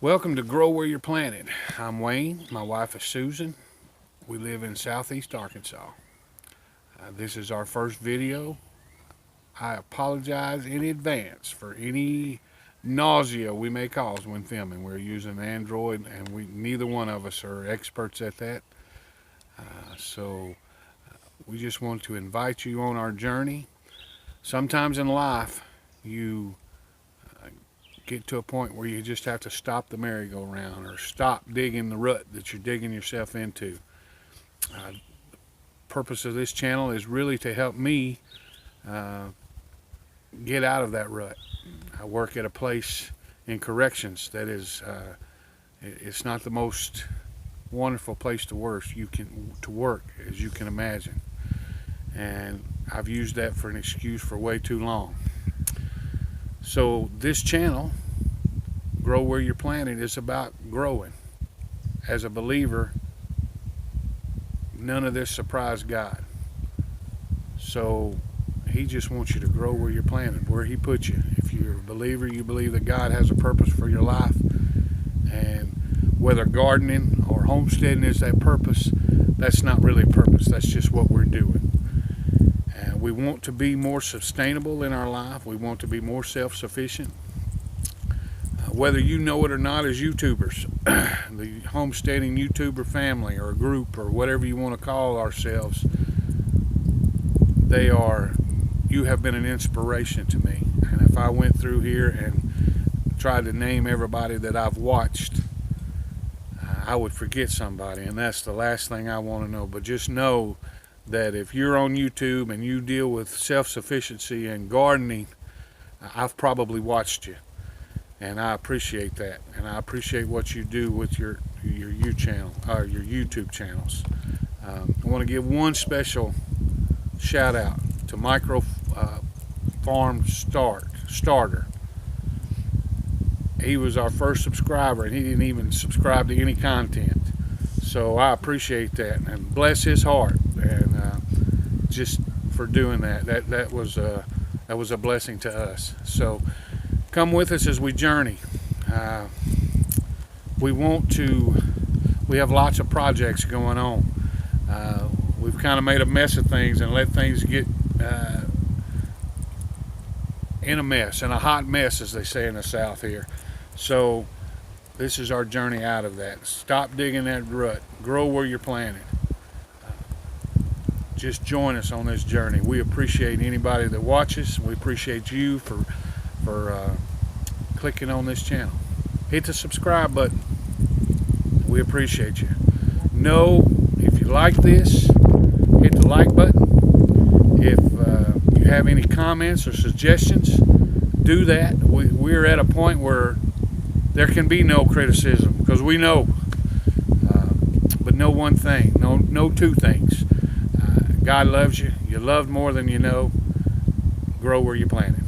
Welcome to Grow Where You're Planted. I'm Wayne. My wife is Susan. We live in southeast Arkansas. This is our first video. I apologize in advance for any nausea we may cause when filming. We're using Android and neither one of us are experts at that. So we just want to invite you on our journey. Sometimes in life you get to a point where you just have to stop the merry-go-round or stop digging the rut that you're digging yourself into. The purpose of this channel is really to help me get out of that rut. I work at a place in corrections that is it's not the most wonderful place to work as you can imagine, and I've used that for an excuse for way too long. So this channel, Grow Where You're Planted, is about growing. As a believer, none of this surprised God. So he just wants you to grow where you're planted, where he put you. If you're a believer, you believe that God has a purpose for your life, and whether gardening or homesteading is that purpose, that's not really a purpose. That's just what we're doing. We want to be more sustainable in our life. We want to be more self-sufficient. Whether you know it or not, as YouTubers, the homesteading YouTuber family or group or whatever you want to call ourselves, you have been an inspiration to me. And if I went through here and tried to name everybody that I've watched, I would forget somebody, and that's the last thing I want to know. But just know that if you're on YouTube and you deal with self-sufficiency and gardening, I've probably watched you, and I appreciate that, and I appreciate what you do with your YouTube channels. I want to give one special shout out to Micro Farm Starter. He was our first subscriber, and he didn't even subscribe to any content. So I appreciate that, and bless his heart, and just for doing that. That was a blessing to us. So come with us as we journey. We have lots of projects going on. We've kind of made a mess of things and let things get in a hot mess, as they say in the South here. So this is our journey out of that. Stop digging that rut. Grow where you're planted. Just join us on this journey. We appreciate anybody that watches. We appreciate you for clicking on this channel. Hit the subscribe button. We appreciate you. Know if you like this, hit the like button. If you have any comments or suggestions, do that. We're at a point where there can be no criticism, because we know, but know one thing, know two things. God loves you. You're loved more than you know. Grow where you're planted.